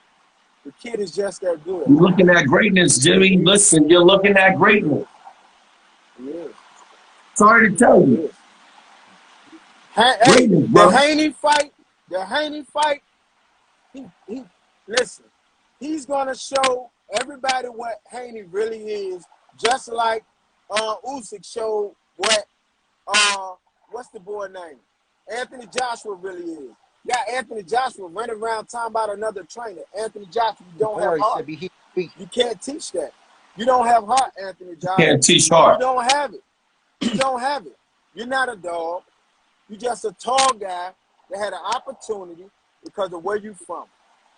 The kid is just that good. You're looking at greatness, Jimmy. Listen, you're looking at greatness. He is. Sorry to tell you. The Haney fight, he listen, he's gonna show everybody what Haney really is, just like Usyk showed what what's the boy name? Anthony Joshua really is. Yeah, Anthony Joshua running around talking about another trainer. Anthony Joshua, you don't have heart. You can't teach that. You don't have heart, Anthony Joshua. You can't teach heart. You don't have it. You don't have it. You're not a dog. You're just a tall guy that had an opportunity because of where you from.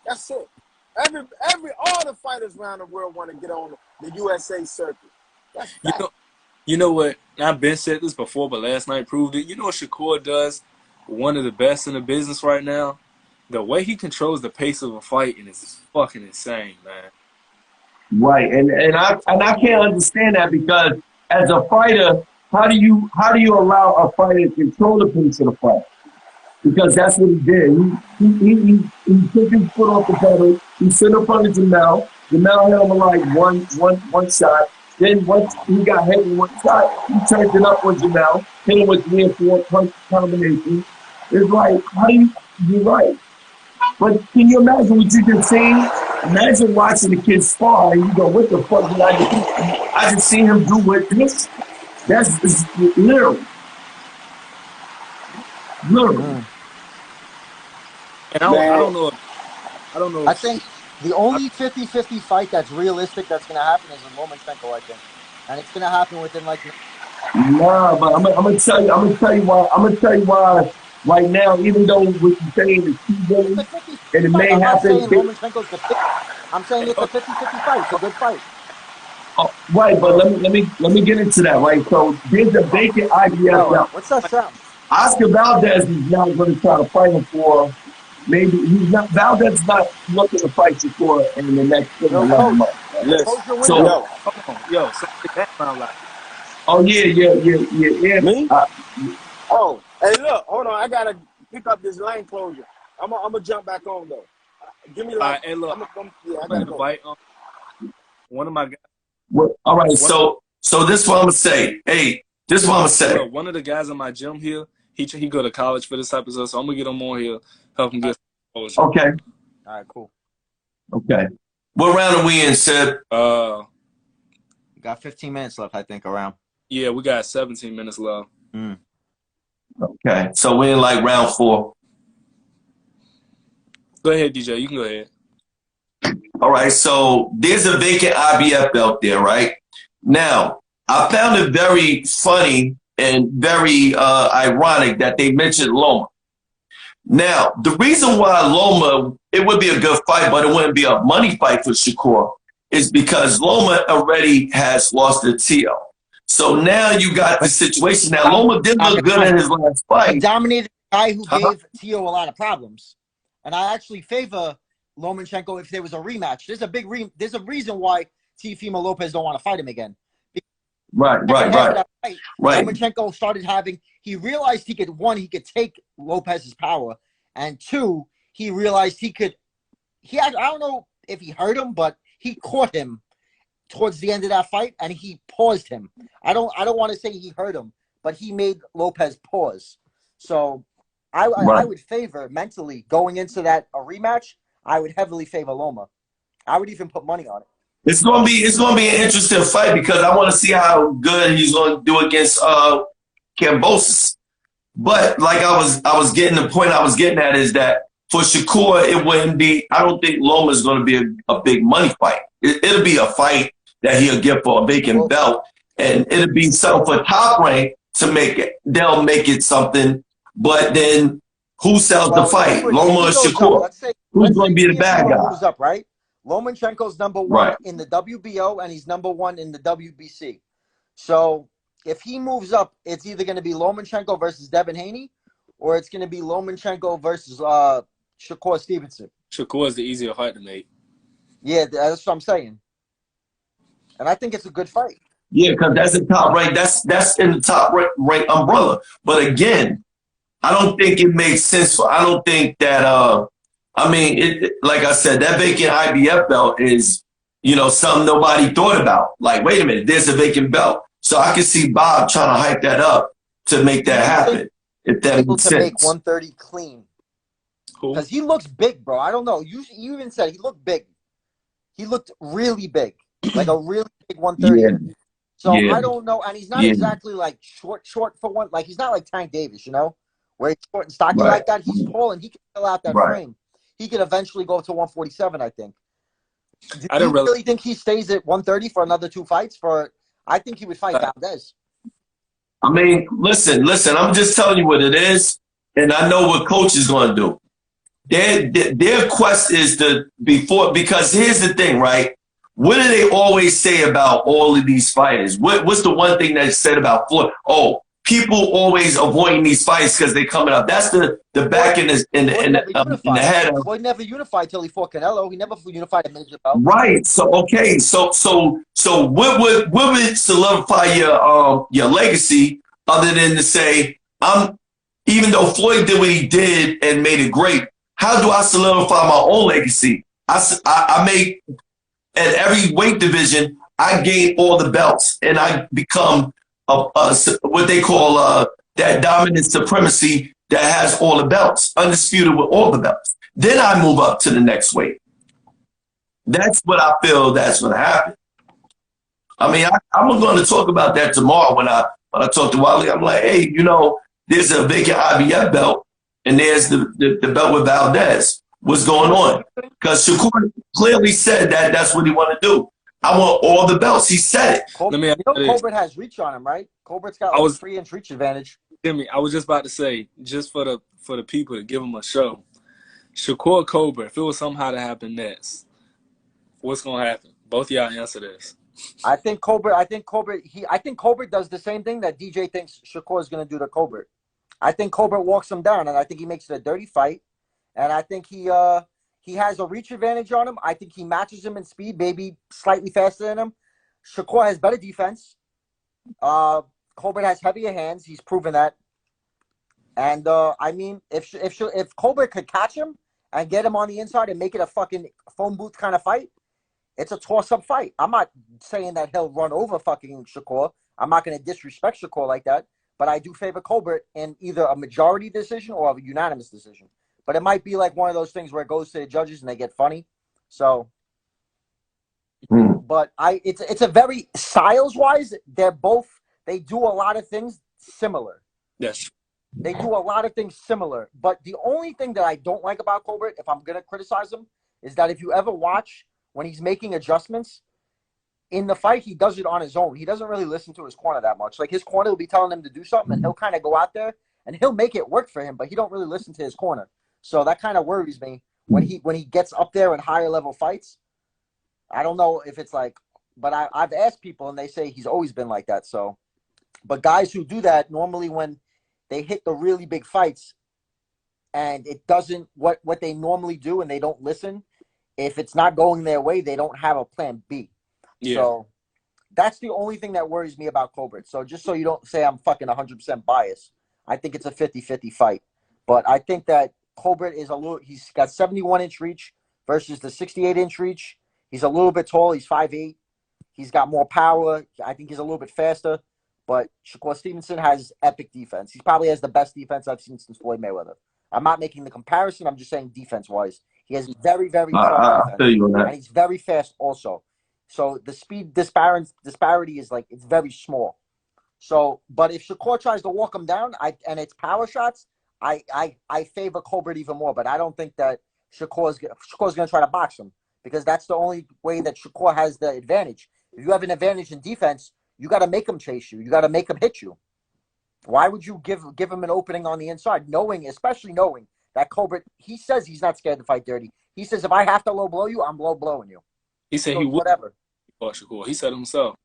That's it. All the fighters around the world want to get on the USA circuit. That's fact. You know what? I've been said this before, but last night proved it. You know what Shakur does? One of the best in the business right now. The way he controls the pace of a fight is fucking insane, man. Right, and I can't understand that because as a fighter, how do you allow a fighter to control the pace of the fight? Because that's what he did. He took his foot off the pedal. He stood in front of Jamel. Jamel held him like one shot. Then once he got hit with one shot, he turned it up on Jamel, hit him with 3 or 4 punch combinations. It's like, you're right. But can you imagine what you just seen? Imagine watching the kid spar and you go, what the fuck did I do? I just seen him do what this. That's literal. Literal. And I don't know. I think the only 50-50 fight that's realistic that's going to happen is in Lomachenko, I think. And it's going to happen within like... Nah, but I'm gonna tell you why right now, even though what you're saying is too good, and it may happen. I'm saying it's a 50-50 fight. It's a good fight. Oh, right, but let me get into that, right? So there's a vacant IBF belt. What's that sound? Oscar Valdez is not going to try to fight him for. Maybe he's not. Valdez not looking to fight Shakur in the next 11 months. So that sound like. Oh yeah. Me? Oh, hey, look, hold on. I gotta pick up this lane closure. I'm gonna jump back on though. Give me like. Hey, look, I gotta invite one of my guys. Well, all right, so this is what I'm gonna say. Hey, this is what I'm gonna say. Bro, one of the guys in my gym here, he go to college for this type of stuff, so I'm gonna get him on here, help him get. Okay. All right, cool. Okay. What round are we in, Sib? Got 15 minutes left, I think, around. Yeah, we got 17 minutes left. Okay, so we're in like round 4. Go ahead, DJ. You can go ahead. All right, so there's a vacant IBF belt there, right? Now, I found it very funny and very ironic that they mentioned Loma. Now, the reason why Loma, it would be a good fight, but it wouldn't be a money fight for Shakur, is because Loma already has lost the TL. So now you got the situation. Now, Loma did look good in his last fight. He dominated the guy who gave Tio a lot of problems. And I actually favor Lomachenko if there was a rematch. There's a reason why Teofimo Lopez don't want to fight him again. Right. Lomachenko started he realized he could take Lopez's power. And 2, he realized I don't know if he hurt him, but he caught him towards the end of that fight, and he paused him. I don't want to say he hurt him, but he made Lopez pause. So I would favor mentally going into that a rematch. I would heavily favor Loma. I would even put money on it. It's gonna be an interesting fight because I want to see how good he's going to do against Kambosos. But like I was getting the point I was getting at is that for Shakur it wouldn't be. I don't think Loma is going to be a big money fight. It'll be a fight that he'll get for a vacant belt, and it'll be something for Top Rank to make it. They'll make it something, but then who sells the fight, Loma or Shakur? Who's going to be the bad guy? Moves up, right? Lomachenko's number 1 in the WBO, and he's number 1 in the WBC. So if he moves up, it's either going to be Lomachenko versus Devin Haney, or it's going to be Lomachenko versus Shakur Stevenson. Shakur is the easier fight to make. Yeah, that's what I'm saying. And I think it's a good fight. Yeah, because that's the top rank. That's in the top rank umbrella. But again, I don't think it makes sense. I don't think that. Like I said, that vacant IBF belt is, something nobody thought about. Like, wait a minute, there's a vacant belt. So I can see Bob trying to hype that up to make that happen. If that makes sense. Make 130 clean. Because he looks big, bro. I don't know. You even said he looked big. He looked really big. Like a really big 130. Yeah. So I don't know. And he's not exactly like short for one. Like he's not like Tank Davis, where he's short and stocky like that. He's tall and he can fill out that frame. He could eventually go to 147, I think. Do you really think he stays at 130 for another 2 fights? I think he would fight Valdez. I mean, listen. I'm just telling you what it is, and I know what coach is going to do. Their quest is because here's the thing, right? What do they always say about all of these fighters? What's the one thing that's said about Floyd? Oh, people always avoiding these fights because they're coming up. That's the back in the head. Floyd never unified till he fought Canelo. He never unified a major belt. Right. So okay. So what would solidify your legacy other than to say even though Floyd did what he did and made it great, how do I solidify my own legacy? I make at every weight division, I gain all the belts and I become what they call that dominant supremacy that has all the belts, undisputed with all the belts. Then I move up to the next weight. That's what I feel. That's what happened. I mean, I'm going to talk about that tomorrow when I talk to Wally. I'm like, hey, you know, there's a vacant IBF belt, and there's the belt with Valdez. What's going on? Because Shakur clearly said that that's what he want to do. I want all the belts. He said it. Colbert has reach on him, right? Colbert's got like a 3-inch reach advantage. Jimmy, I was just about to say, just for the people to give him a show, Shakur Colbert, if it was somehow to happen next, what's gonna happen? Both of y'all answer this. I think Colbert does the same thing that DJ thinks Shakur is gonna do to Colbert. I think Colbert walks him down, and I think he makes it a dirty fight. And I think he has a reach advantage on him. I think he matches him in speed, maybe slightly faster than him. Shakur has better defense. Colbert has heavier hands. He's proven that. And I mean, if Colbert could catch him and get him on the inside and make it a fucking phone booth kind of fight, it's a toss-up fight. I'm not saying that he'll run over fucking Shakur. I'm not going to disrespect Shakur like that. But I do favor Colbert in either a majority decision or a unanimous decision. But it might be like one of those things where it goes to the judges and they get funny. So, but it's a very styles-wise, they do a lot of things similar. Yes. They do a lot of things similar. But the only thing that I don't like about Colbert, if I'm going to criticize him, is that if you ever watch when he's making adjustments in the fight, he does it on his own. He doesn't really listen to his corner that much. Like his corner will be telling him to do something, and he'll kind of go out there and he'll make it work for him, but he don't really listen to his corner. So that kind of worries me when he gets up there in higher level fights. I don't know if it's like, but I've asked people and they say he's always been like that. So, but guys who do that normally when they hit the really big fights and it doesn't what they normally do and they don't listen, if it's not going their way, they don't have a plan B. Yeah. So that's the only thing that worries me about Colbert. So just so you don't say I'm fucking 100% biased, I think it's a 50-50 fight. But I think that Colbert he's got 71-inch reach versus the 68-inch reach. He's a little bit tall. He's 5'8". He's got more power. I think he's a little bit faster. But Shakur Stevenson has epic defense. He probably has the best defense I've seen since Floyd Mayweather. I'm not making the comparison. I'm just saying defense-wise. He has very, very strong defense. And he's very fast also. So the speed disparity is like, it's very small. So, but if Shakur tries to walk him down and it's power shots, I favor Colbert even more, but I don't think that Shakur's going to try to box him because that's the only way that Shakur has the advantage. If you have an advantage in defense, you got to make him chase you. You got to make him hit you. Why would you give him an opening on the inside, especially knowing that Colbert, he says he's not scared to fight dirty. He says, if I have to low blow you, I'm low blowing you. He said he would. Whatever. Shakur. He said himself.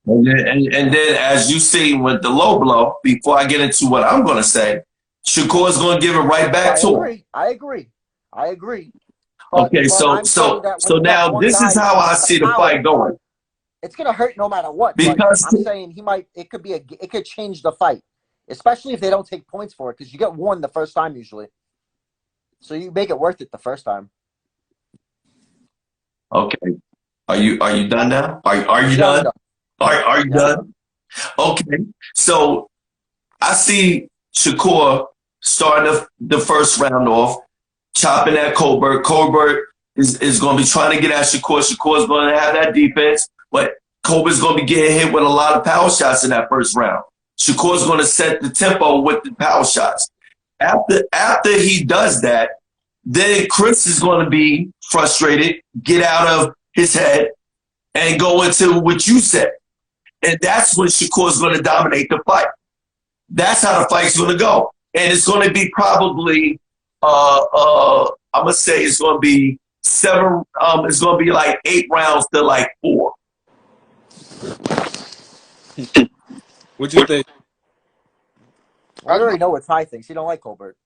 And then as you see with the low blow, before I get into what I'm going to say, Shakur's going to give it right back to him. I agree. Okay, so now this is how I see the fight going. It's going to hurt no matter what. Because I'm saying it could change the fight, especially if they don't take points for it, because you get warned the first time usually. So you make it worth it the first time. Okay, are you done now? Are you done? Are you done? Okay, so I see Shakur starting the first round off, chopping at Colbert. Colbert is going to be trying to get at Shakur. Shakur's going to have that defense, but Colbert's going to be getting hit with a lot of power shots in that first round. Shakur's going to set the tempo with the power shots. After he does that, then Chris is going to be frustrated, get out of his head, and go into what you said. And that's when Shakur's going to dominate the fight. That's how the fight's going to go. And it's going to be probably, I'm going to say it's going to be it's going to be like 8 rounds to like 4. What'd you think? I already know what Ty thinks. He don't like Colbert.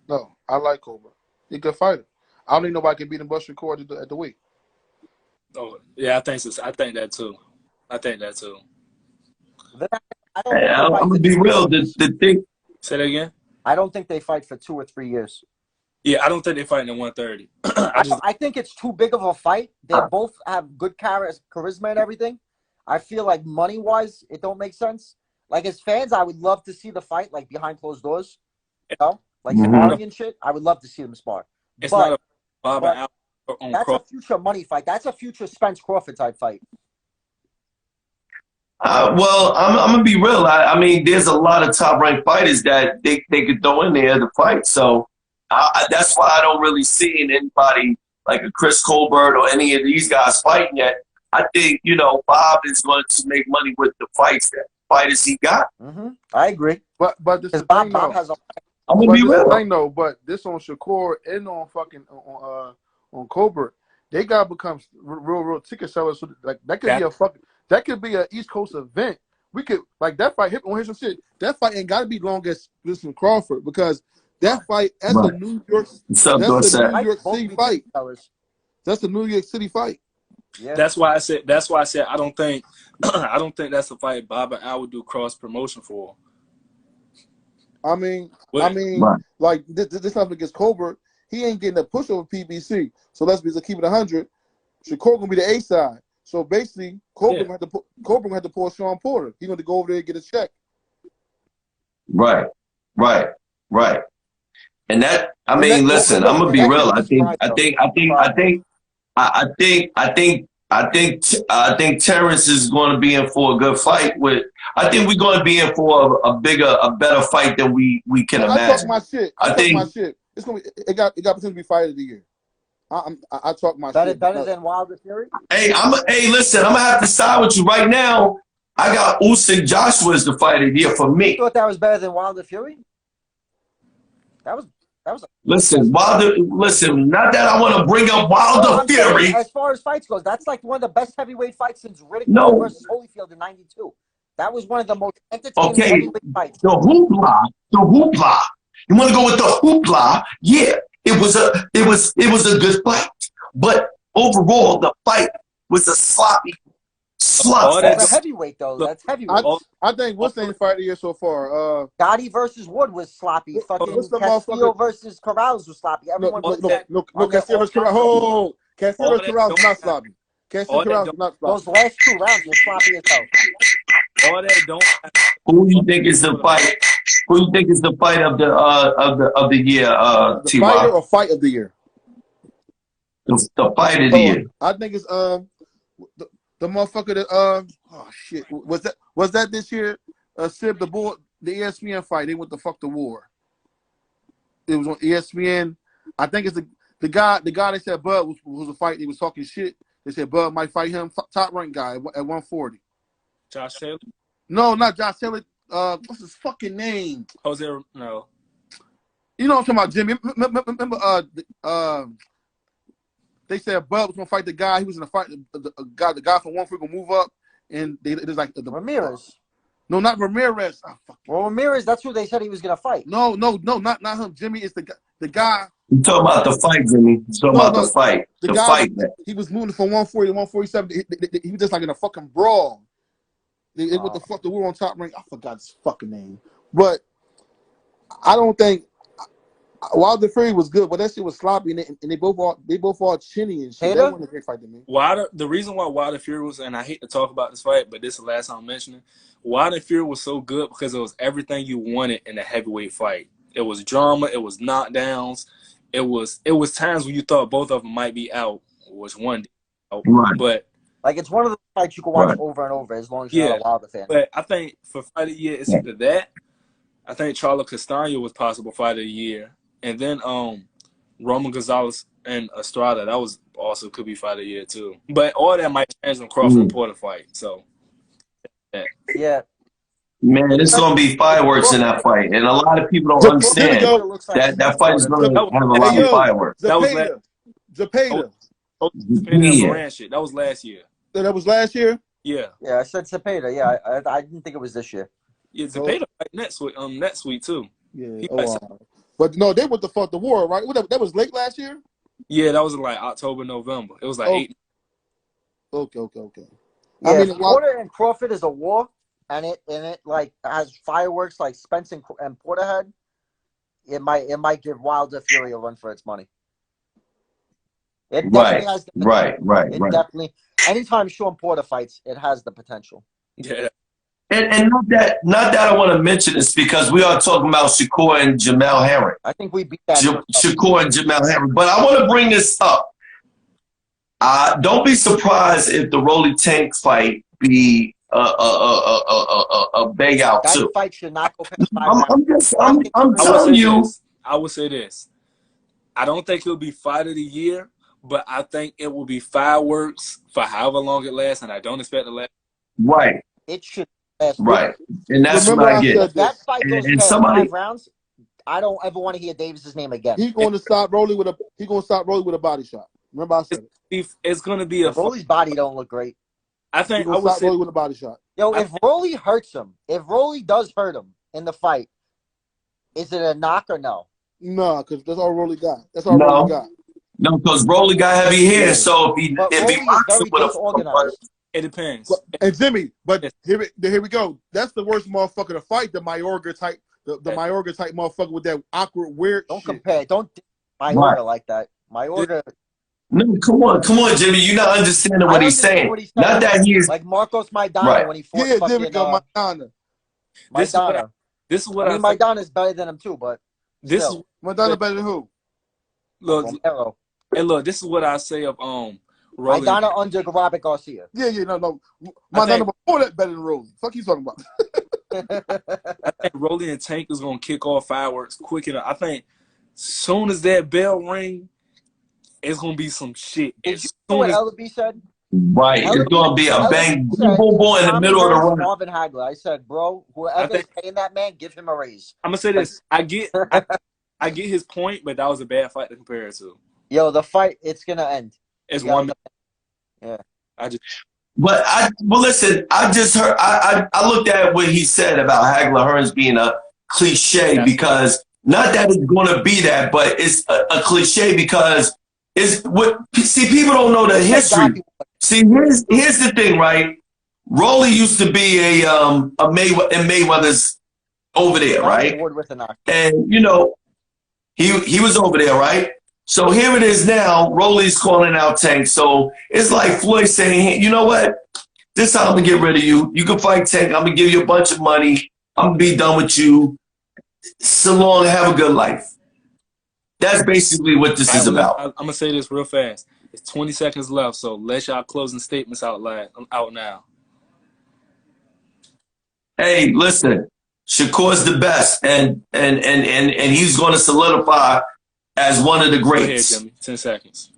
No, I like Colbert. He's a good fighter. I don't think nobody can beat him but Shakur at the weight. Oh, yeah, I think that too. I'm going to be real. The thing. Say that again? I don't think they fight for 2 or 3 years. Yeah, I don't think they're fighting at 130. I think it's too big of a fight. They both have good charisma and everything. I feel like money-wise, it don't make sense. Like, as fans, I would love to see the fight, like, behind closed doors. You know? Like, sparring and shit. I would love to see them spar. It's not a Bob and Al That's a future money fight. That's a future Spence Crawford type fight. Well, I'm gonna be real. I mean, there's a lot of top ranked fighters that they could throw in there to fight. So that's why I don't really see anybody like a Chris Colbert or any of these guys fighting yet. I think Bob is going to make money with the fighters he got. I agree. But this is Bob has a. I'm gonna be real. Thing though, but this on Shakur and on fucking on Colbert, they gotta become real ticket sellers. So like that could be a fucking. That could be an East Coast event. We could like that fight. On here's some shit. That fight ain't got to be long as Listen Crawford because that fight that's a New York. That's a New York City fight. That's a New York City fight. Yeah. That's why I said. I don't think. I don't think that's a fight Bob and I would do cross promotion for. I mean, like this time against Colbert, he ain't getting a push over PBC. So let's keep it 100. Shakur gonna be the A side. So basically, Colbert had to pull Shaun Porter. He's going to go over there and get a check. Right. And that, I mean, listen, I'm gonna be real. I think Terrence is going to be in for a good fight. I think we're going to be in for a better fight than we can imagine. I talk my shit. It's gonna be. It got potential to be fight of the year. I talk my shit. Better than Wilder Fury? Hey, listen, I'm gonna have to side with you right now. I got Usyk Joshua as the fight of the year for me. You thought that was better than Wilder Fury? That was. Listen, Wilder. Listen, not that I want to bring up Wilder Fury. As far as fights goes, that's like one of the best heavyweight fights since Riddick versus Holyfield in '92. That was one of the most entertaining heavyweight fights. The hoopla. You want to go with the hoopla? Yeah. It was a good fight, but overall the fight was a sloppy slug. That's a heavyweight though. That's heavyweight. I think what's the fight of the year so far? Gotti versus Wood was sloppy. Fucking Castillo versus Corrales was sloppy. Everyone Castillo versus Corrales. Castillo versus Corrales not sloppy. Castillo Corrales not sloppy. Those last 2 rounds were sloppy as hell. All that don't. Who do you think is the fight? Who do you think is the fight of the year? The fighter or fight of the year? The fight of the year. I think it's the motherfucker that oh shit was that this year? Sib the ESPN fight. They went to fuck the war. It was on ESPN. I think it's the guy they said Bud was a fight. He was talking shit. They said Bud might fight him. Top ranked guy at 140. Josh Taylor? No, not Josh Taylor. What's his fucking name? Jose, no. You know what I'm talking about, Jimmy. Remember, they said Bud was gonna fight the guy. He was in a fight. The guy from 140 gonna move up, and it was like the Ramirez. No, not Ramirez. Oh, fuck. Well, Ramirez. That's who they said he was gonna fight. No, not him. Jimmy is the guy. You talking about the fight, Jimmy? You talking about the fight? The guy, fight. He was moving from 140 to 147. He was just like in a fucking brawl. What the fuck? The war on Top Rank. I forgot his fucking name. But I don't think Wilder Fury was good, but that shit was sloppy, and they both all chinny and shit. That wasn't a great fight to me. The reason why Wilder Fury was, and I hate to talk about this fight, but this is the last time I'm mentioning, Wilder Fury was so good because it was everything you wanted in a heavyweight fight. It was drama. It was knockdowns. It was times when you thought both of them might be out, which one out, right. But. Like, it's one of the fights you can watch over and over as long as you're not a Wilder fan. But I think for fight of the year, it's either that. I think Charlo Castaño was possible fight of the year. And then Roman Gonzalez and Estrada, that was also could be fight of the year too. But all that might change when Crawford and Porter fight. So, yeah. Man, it's going to be fireworks in that fight. And a lot of people don't understand that fight is going to have a lot of fireworks. That was Zepeda. Shit. That was last year. That was last year? Yeah. Yeah, I said Zepeda. Yeah, I didn't think it was this year. Yeah, Zepeda next week too. Yeah. But no, they went to fuck the war, right? That was late last year? Yeah, that was like October, November. It was like 8. Okay. Yeah, I mean, Porter and Crawford is a war, and it like has fireworks like Spence and Porter had. It might give Wilder Fury a run for its money. It definitely has the potential. Definitely. Anytime Shaun Porter fights, it has the potential. Yeah. And not that I want to mention this because we are talking about Shakur and Jamel Herring. I think we beat that. Shakur and Jamel Herring. But I want to bring this up. Don't be surprised if the Rolly Tank fight be a bang out that too. That fight should not go past 5 rounds. I'm telling you. I would say this. I don't think it'll be fight of the year, but I think it will be fireworks for however long it lasts, and I don't expect it to last. Right. It should last. Right. And that's what I get. If that fight goes past 5 rounds, I don't ever want to hear Davis's name again. He's going to stop Rolly with a body shot. Remember I said it. It's going to be a Rolly's body don't look great. I think I would say Rolly with a body shot. Yo, if Rolly hurts him, if Rolly does hurt him in the fight, is it a knock or no? No, because that's all Rolly got. That's all Rolly got. No, because Rolly got heavy hair, so if he boxes with a it depends. And Jimmy, but here we go. That's the worst motherfucker to fight, the Mayorga type, the Mayorga type motherfucker with that awkward, weird Don't shit. compare. Don't Mayorga like that. Mayorga. No, come on, Jimmy. You're not understanding what he's saying. Not that he is like Marcos Maidana when he fought Jimmy fucking Maidana. This is what I mean, Maidana's better than him too, but this still. Maidana better than who? Look, this is what I say of Rolly. Maidana under Robert Garcia. Yeah, no. Maidana before that better than Rolly. Fuck you talking about? I think Rolly and Tank is gonna kick off fireworks quick enough. I think soon as that bell ring, it's gonna be some shit. Did you know what Ellaby said? Right, it's gonna be a bang, boom, boom in the middle of the run. Marvin Hagler. I said, bro, whoever's paying that man, give him a raise. I'm gonna say this. I get his point, but that was a bad fight to compare it to. Yo, the fight, it's gonna end. It's 1 minute. Yeah. But listen, I just heard. I looked at what he said about Hagler Hearns being a cliche because not that it's gonna be that, but it's a cliche because it's what. See, people don't know the history. See, here's the thing, right? Rolly used to be a Mayweather's over there, right? And he was over there, right? So here it is now. Rolly's calling out Tank. So it's like Floyd saying, you know what? This is how I'm gonna get rid of you. You can fight Tank. I'm gonna give you a bunch of money. I'm gonna be done with you. So long. Have a good life. That's basically what this is about. I'm gonna say this real fast. It's 20 seconds left, so let y'all closing statements out now. Hey, listen, Shakur's the best, and he's going to solidify as one of the greats. Go ahead, Jimmy. 10 seconds.